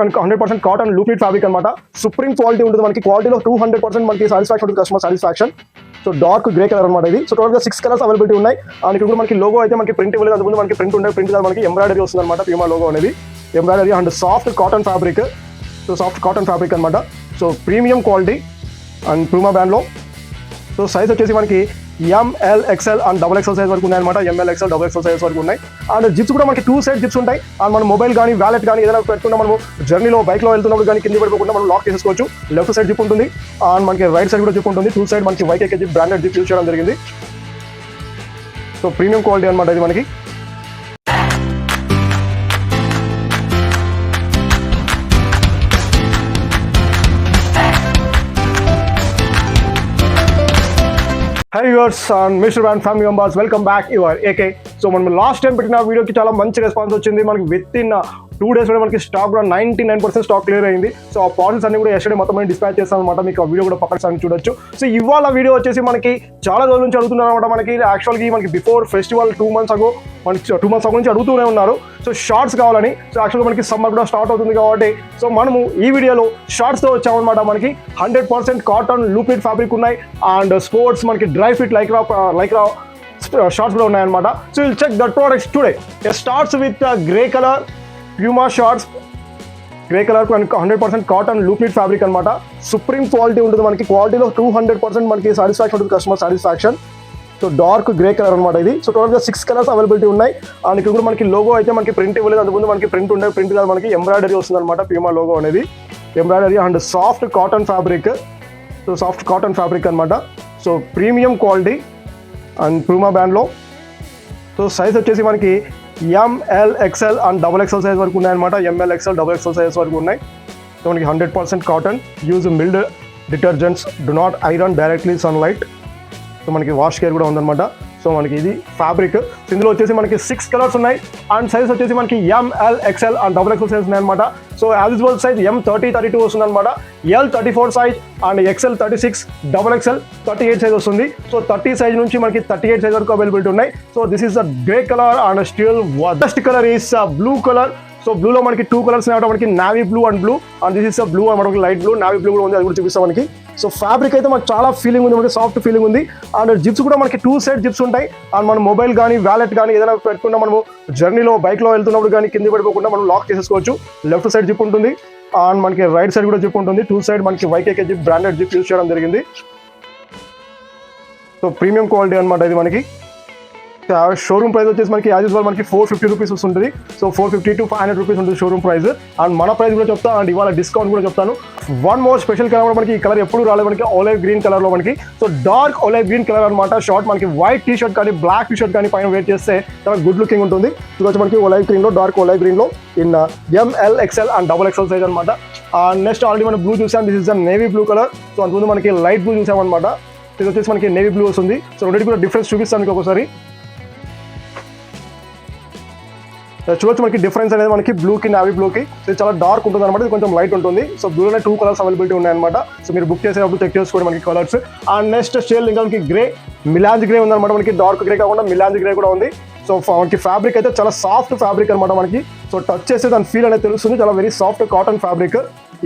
మనకి 100% కాటన్ లూప్లీట్ ఫ్యాబ్రిక్ అనమాట. సుప్రీం క్వాలిటీ ఉంటుంది మనకి. క్వాలిటీలో 200% మనకి సాటిస్ఫాక్షన్ ఉంటుంది, customer satisfaction. So dark grey colour అనమాట ఇది. సో టోటల్గా 6 కలర్స్ అవైలబిలిటీ ఉన్నాయి. అండ్ ఇక్కడ కూడా మనకి లోగో అయితే మనకి ప్రింట్ ఇవ్వలేదు, అందుకు మనకి ప్రింట్ ఉండే ప్రింట్ మనకి ఎంబ్రాయిడరీ వస్తుంది అనమాట. ప్యూమా లోగో అనేది embroidery and soft cotton fabric. So soft cotton fabric అనమాట. So premium quality and Puma బ్రాండ్లో. సో సైజ్ వచ్చేసి మనకి ML XL and XXL size వరకు ఉన్నాయన్నమాట. ML XL XXL సైజ్ వరకు ఉన్నాయి. అండ్ జిప్స్ కూడా మనకి 2 సైడ్ జిప్స్ ఉంటాయి. అండ్ మన మొబైల్ కానీ వ్యాలెట్ కానీ ఏదైనా పెట్టుకున్నా మనము జర్నీలో బైక్లో వెళ్తున్నప్పుడు కానీ కింద పడిపోకుండా మనం లాక్ చేసుకోవచ్చు. లెఫ్ట్ సైడ్ జిప్ ఉంటుంది అండ్ మనకి రైట్ సైడ్ కూడా జిప్ ఉంటుంది. 2 సైడ్ మనకి YKK zip branded zip use చేయడం జరిగింది. సో ప్రీమియం క్వాలిటీ అనమాట ఇది మనకి. High viewers and Mr.Brand family members, welcome back your AK. So మనం లాస్ట్ టైం పెట్టిన వీడియోకి చాలా మంచి రెస్పాన్స్ వచ్చింది. మనకి విత్ ఇన్ 2 days మనకి స్టాక్ కూడా 99% స్టాక్ క్లియర్ అయింది. సో ఆ ప్రాసెస్ అన్ని కూడా ఎస్టర్డే మొత్తం మేము డిస్పాచ్ చేస్తాం అనమాట. మీకు ఆ వీడియో కూడా పక్కన చూడొచ్చు. సో ఇవాళ వీడియో వచ్చేసి మనకి చాలా రోజుల నుంచి అడుగుతున్నారు అనమాట. మనకి యాక్చువల్గా మనకి బిఫోర్ ఫెస్టివల్ 2 months అగో మనకి 2 months నుంచి అడుగుతూనే ఉన్నారు. సో షార్ట్స్ కావాలని. సో యాక్చువల్గా మనకి సమ్మర్ కూడా స్టార్ట్ అవుతుంది కాబట్టి సో మనము ఈ వీడియోలో షార్ట్స్తో వచ్చామన్నమాట. మనకి 100% కాటన్ లూప్లీట్ ఫ్యాబ్రిక్ ఉన్నాయి అండ్ స్పోర్ట్స్ మనకి డ్రై ఫిట్ లైక్రా షార్ట్స్ కూడా ఉన్నాయన్నమాట. So will check that products today. Starts with grey colour Puma shorts. Grey colour 100% cotton లూప్లీట్ ఫ్యాబ్రిక్ అనమాట. సుప్రీం క్వాలిటీ ఉంటుంది మనకి. క్వాలిటీలో 200% మనకి సాటిస్ఫాక్షన్ ఉంటుంది, customer satisfaction. So dark grey colour అనమాట ఇది. సో టోటల్గా 6 కలర్స్ అవైలబిలిటీ ఉన్నాయి. అండ్ ఇక్కడ కూడా మనకి లోగో అయితే మనకి ప్రింట్ ఇవ్వలేదు, అందుకు మనకి ప్రింట్ ఉండే ప్రింట్ కాదు, మనకి ఎంబ్రాయిడరీ వస్తుంది అనమాట. ప్యూమా లోగో అనేది embroidery and soft cotton fabric. So soft cotton fabric అనమాట. So premium quality and Puma బ్రాండ్లో. సో సైజ్ వచ్చేసి మనకి ML XL and XXL size వరకు ఉన్నాయన్నమాట. ML XL XXL సైజ్ వరకు ఉన్నాయి. సో మనకి 100% cotton. Use milled detergents, do not iron directly sunlight. So మనకి వాష్ కేర్ కూడా ఉందన్నమాట. సో మనకి ఇది ఫ్యాబ్రిక్. ఇందులో వచ్చేసి మనకి 6 కలర్స్ ఉన్నాయి అండ్ సైజ్ వచ్చేసి మనకి ML XL and XXL size ఉన్నాయన్నమాట. So as usual size M30 32 వస్తుంది అనమాట. L 34 size and XL 36, XXL 38 size వస్తుంది. సో 30 సైజ్ నుంచి మనకి 38 సైజ్ వరకు అవైలబిలిటీ ఉన్నాయి. So this is the grey colour and still best colour is blue colour. So బ్లూలో మనకి 2 కలర్స్ ఉన్నాయి, మనకి navy blue and blue. And this is blue మనకి లైట్ బ్లూ, నావీ బ్లూ కూడా ఉంది, అది కూడా చూపిస్తాం మనకి. సో ఫ్యాబ్రిక్ అయితే మనకి చాలా ఫీలింగ్ ఉంది, మనకి సాఫ్ట్ ఫీలింగ్ ఉంది. అండ్ జిప్స్ కూడా మనకి 2 సైడ్ జిప్స్ ఉంటాయి. అండ్ మన మొబైల్ కానీ వ్యాలెట్ కానీ ఏదైనా పెట్టుకున్నా మనము జర్నీలో బైక్లో వెళ్తున్నప్పుడు కానీ కింద పడిపోకుండా మనం లాక్ చేసేసుకోవచ్చు. లెఫ్ట్ సైడ్ జిప్ ఉంటుంది అండ్ మనకి రైట్ సైడ్ కూడా జిప్ ఉంటుంది. 2 సైడ్ మనకి YKK zip branded zip use చేయడం జరిగింది. సో ప్రీమియం క్వాలిటీ అనమాట ఇది మనకి. షోరూమ్ ప్రైస్ వచ్చేసి మనకి యాజ్ యూజువల్ మనకి 450 రూపీస్ వస్తుంది. సో 450 to 500 రూపీస్ ఉంటుంది షోరూమ్ ప్రైస్. అండ్ మన ప్రైస్ కూడా చెప్తాను అండ్ ఇవాళ డిస్కౌంట్ కూడా చెప్తాను. వన్ మోర్ స్పెషల్ కలర్ మనకి ఈ కలర్ ఎప్పుడు రాలేదు మనకి, ఆలివ్ గ్రీన్ కలర్లో మనకి. So dark olive green colour అనమాట. షార్ట్ మనకి వైట్ టీ షర్ట్ కానీ బ్లాక్ టీ షర్ట్ కానీ పైన వేర్ చేస్తే చాలా గుడ్ లుకింగ్ ఉంటుంది. ఇది వచ్చి మనకి ఆలివ్ గ్రీన్లో, డార్క్ ఆలివ్ గ్రీన్లో in ML XL and XXL size అనమాట. నెక్స్ట్ ఆల్రెడీ మనం బ్లూ చూసాం, this is the navy blue colour. So అంతకుముందు మనకి లైట్ బ్లూ చూసామన్నమాట. ఇది వచ్చేసి మనకి నేవీ బ్లూ వస్తుంది. సో రెండింటి కూడా డిఫరెన్స్ చూపిస్తాను మీకు ఒకసారి. చూడొచ్చు మనకి డిఫరెన్స్ అనేది మనకి బ్లూకి నావీ బ్లూకి. ఇది చాలా డార్క్ ఉంటుంది అనమాట, ఇది కొంచెం లైట్ ఉంటుంది. సో బ్లూలోనే 2 కలర్స్ అవైలబిలిటీ ఉన్నాయన్నమాట. సో మీరు బుక్ చేసేటప్పుడు చెక్ చేసుకోండి మనకి కలర్స్. అండ్ నెక్స్ట్ స్టైల్ ఇంకా మనకి గ్రే, మిలాంజ్ గ్రే ఉందన్నమాట. మనకి డార్క్ గ్రే కాకుండా మిలాంజ్ గ్రే కూడా ఉంది. సో మనకి ఫ్యాబ్రిక్ అయితే చాలా సాఫ్ట్ ఫ్యాబ్రిక్ అనమాట మనకి. సో టచ్ చేస్తే దాని ఫీల్ అనేది తెలుస్తుంది. చాలా very soft cotton fabric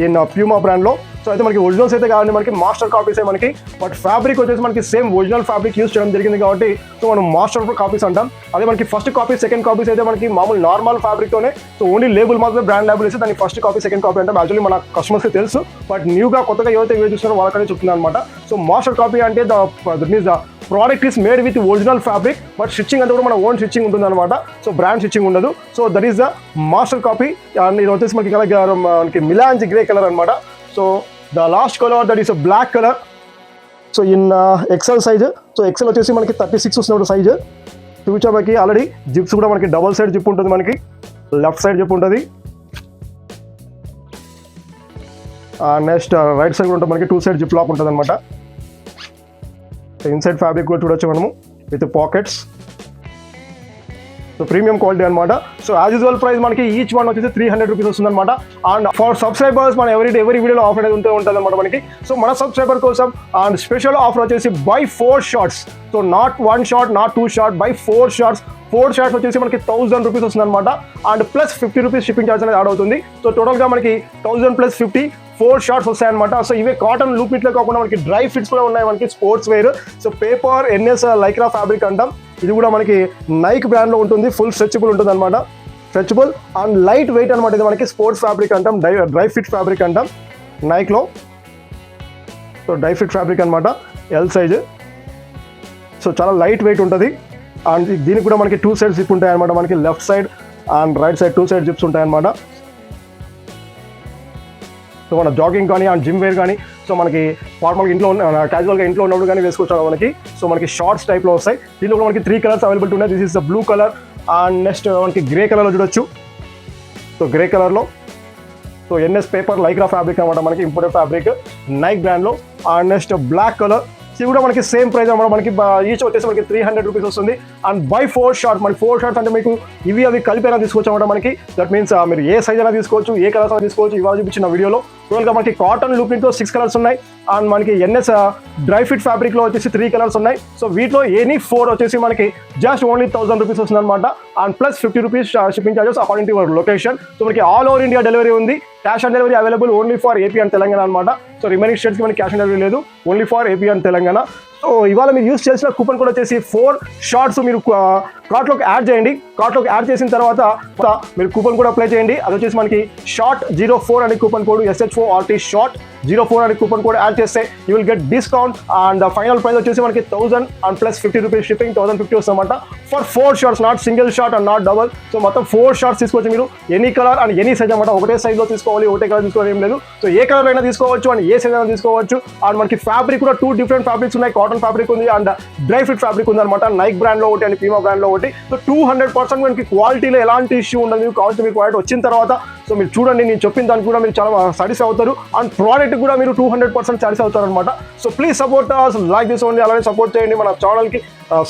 in Puma బ్రాండ్లో. సో అయితే మనకి ఒరిజినల్స్ అయితే కావాలి, మనకి మాస్టర్ కాపీస్ మనకి. బట్ ఫ్యాబ్రిక్ వచ్చేసి మనకి సేమ్ ఒరిజినల్ ఫ్యాబ్రిక్ యూజ్ చేయడం జరిగింది కాబట్టి సో మనం మాస్టర్ కాపీస్ అంటాం. అదే మనకి ఫస్ట్ కాపీ సెకండ్ కాపీస్ అయితే మనకి మామూలు నార్మల్ ఫ్యాబ్రిక్తోనే. సో ఓన్లీ లేబుల్ మాత్రమే బ్రాండ్ లేబుల్ ఇస్తే దానికి ఫస్ట్ కాపీ సెకండ్ కాపీ అంటే యాక్చువల్లీ మన కస్టమర్స్కి తెలుసు. బట్ న్యూగా కొత్తగా ఏవైతే యూజ్ చేస్తున్నారో వాళ్ళకనే చెప్తున్నాను అనమాట. సో మాస్టర్ కాపీ అంటే the product is made with original fabric, but stitching అంతా కూడా మన ఓన్ స్టిచ్చింగ్ ఉంటుంది అనమాట. సో బ్రాండ్ స్టిచ్చింగ్ ఉండదు. So that is the master copy. And ఇది వచ్చేసి మనకి మిలాంజ్ గ్రే కలర్ అనమాట. So the last colour that is black colour. So in XL size. So XL వచ్చేసి మనకి 36 వస్తున్నప్పుడు సైజ్. ఫ్యూచర్కి ఆల్రెడీ జిప్స్ కూడా మనకి డబల్ సైడ్ జిప్ ఉంటుంది, మనకి లెఫ్ట్ సైడ్ జిప్ ఉంటుంది. నెక్స్ట్ రైట్ సైడ్ కూడా ఉంటుంది మనకి 2 సైడ్ జిప్ లాక్ ఉంటుంది అనమాట. ఇన్సైడ్ ఫ్యాబ్రిక్ కూడా చూడొచ్చు మనము with pockets. So premium quality అనమాట. సో యాజ్ యూజువల్ ప్రైస్ మనకి ఈచ్ వన్ వచ్చేసి 300 రూపీస్ వస్తుంది అనమాట. అండ్ ఫర్ సబ్స్క్రైబర్స్ మన ఎవరీ వీడియోలో ఆఫర్ అనేది ఉంటుంది అనమాట మనకి. సో మన సబ్స్క్రైబర్ కోసం అండ్ స్పెషల్ ఆఫర్ వచ్చేసి buy 4 shorts. So not 1 short, not 2 short, buy 4 shorts 4 shorts వచ్చేసి మనకి 1000 రూపీస్ వస్తుంది అనమాట. And plus 50 rupees shipping charge అనేది యాడ్ అవుతుంది. సో టోటల్గా మనకి 1000 + 50 4 షార్ట్స్ వస్తాయన్నమాట. సో ఇవే కాటన్ లూప్ ఇట్లే కాకుండా మనకి డ్రై ఫిట్స్ కూడా ఉన్నాయి మనకి sports wear. So paper N S Lycra fabric అంటాం. ఇది కూడా మనకి నైక్ బ్రాండ్లో ఉంటుంది. ఫుల్ స్ట్రెచబుల్ ఉంటుంది అనమాట. స్ట్రెచబుల్ అండ్ లైట్ వెయిట్ అనమాట. ఇది మనకి స్పోర్ట్స్ ఫ్యాబ్రిక్ అంటాం, డ్రై ఫిట్ ఫ్యాబ్రిక్ అంటాం నైక్లో. సో డ్రై ఫిట్ ఫ్యాబ్రిక్ అనమాట, ఎల్ సైజ్. సో చాలా లైట్ వెయిట్ ఉంటుంది. అండ్ దీనికి కూడా మనకి 2 సైడ్ జిప్ ఉంటాయి అనమాట. మనకి left side and right side 2 side zips ఉంటాయి అనమాట. సో మన జాగింగ్ కానీ అండ్ జిమ్ వేర్ కానీ, సో మనకి నార్మల్గా ఇంట్లో క్యాజువల్గా ఇంట్లో ఉన్నప్పుడు కానీ వేసుకోవచ్చు మనకి. సో మనకి షార్ట్స్ టైప్లో వస్తాయి. దీంట్లో కూడా మనకి 3 కలర్స్ అవైలబిలిటీ ఉన్నాయి. This is the blue colour and next మనకి గ్రే కలర్లో చూడొచ్చు. సో గ్రే కలర్లో so N S paper Lycra fabric అనమాట, మనకి ఇంపోర్టెడ్ ఫ్యాబ్రిక్ నైక్ బ్రాండ్లో. And next black colour. ఇది కూడా మనకి సేమ్ ప్రైస్ అనమాట. మనకి ఈచ్ వచ్చేసి మనకి 300 రూపీస్ వస్తుంది. అండ్ బై 4 షార్ట్స్, మనకి 4 షార్ట్స్ అంటే మీకు ఇవి అవి కలిపి అయినా తీసుకోవచ్చు అనమాట. మనకి దట్ మీన్స్ మీరు ఏ సైజ్ అయినా తీసుకోవచ్చు, ఏ కలర్స్ అయినా తీసుకోవచ్చు. ఇవాళ చూపించిన వీడియోలో టోటల్గా మనకి కాటన్ లూప్నింగ్తో 6 కలర్స్ ఉన్నాయి. అండ్ మనకి ఎన్ఎస్ డ్రై ఫిట్ ఫ్యాబ్రిక్లో వచ్చేసి 3 కలర్స్ ఉన్నాయి. సో వీటిలో ఎనీ 4 వచ్చేసి మనకి జస్ట్ ఓన్లీ 1000 రూపీస్ వస్తుంది అనమాట. And plus 50 rupees shipping charges according to your location. So మనకి ఆల్ ఓవర్ ఇండియా డెలివరీ ఉంది. Cash on delivery available only for AP and Telangana అనమాట. సో రిమైనింగ్ స్టేట్స్కి మనకి క్యాష్ ఆన్ డెలివరీ లేదు, only for AP and Telangana. So ఇవాళ మీరు use చేసిన coupon code వచ్చేసి 4 షార్ట్స్ మీరు కార్ట్లోకి యాడ్ చేయండి. కార్ట్లోకి యాడ్ చేసిన తర్వాత మీరు కూపన్ కోడ్ అప్లై చేయండి. అది వచ్చేసి మనకి షార్ట్ 04 అనే కూపన్ కోడ్, SHORT షార్ట్ 04 అనే కూపన్ కోడ్ యాడ్ చేస్తే you will get discount. And final price వచ్చేసి మనకి 1000 అండ్ ప్లస్ 50 రూపీస్ షిప్పింగ్ 1050 వస్తుందన్నమాట for 4 shorts, not single short and not double. So మొత్తం 4 షార్ట్స్ తీసుకోవచ్చు మీరు. Any colour and any size అనమాట. ఒకటే సైజ్లో తీసుకోవాలి, ఒకటే కలర్ తీసుకోవాలి ఏం లేదు. సో ఏ కలర్ అయినా తీసుకోవచ్చు అండ్ ఏ సైజ్ అయినా తీసుకోవచ్చు. అండ్ మనకి ఫ్యాబ్రిక్ కూడా 2 డిఫరెంట్ ఫ్యాబ్రిక్స్ ఉన్నాయి. కాటన్ ఫ్యాబ్రిక్ ఉంది అండ్ డ్రై ఫిట్ ఫ్యాబ్రిక్ ఉంది అనమాట. నైక్ బ్రాండ్లో ఒకటి అండ్ పీమా బ్రాండ్లో ఒకటి. సో 200% మనకి క్వాలిటీలో ఎలాంటి ఇష్యూ ఉండదు. కావాల్సిన మీకు క్వాలిటీ వచ్చిన తర్వాత సో మీరు చూడండి, నేను చెప్పిన దానికి కూడా మీరు చాలా సాటిస్ఫై అవుతారు. అండ్ ప్రోడక్ట్ కూడా మీరు 200% సాటిస్ఫై అవుతారు అనమాట. So please support like this only. అలానే సపోర్ట్ చేయండి. మన ఛానల్కి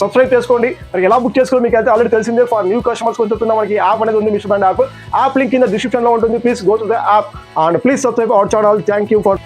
సబ్స్క్రైబ్ చేసుకోండి. మరి ఎలా బుక్ చేసుకోండి మీకు అయితే ఆల్రెడీ తెలిసిందే. ఫర్ న్యూ కస్టమర్స్ కొంచెం మనకి యాప్ అనేది ఉంది, Mr.Brand యాప్. యాప్ లింక్ కింద డిస్క్రిప్షన్లో ఉంటుంది. Please go to the app and please subscribe our channel. Thank you for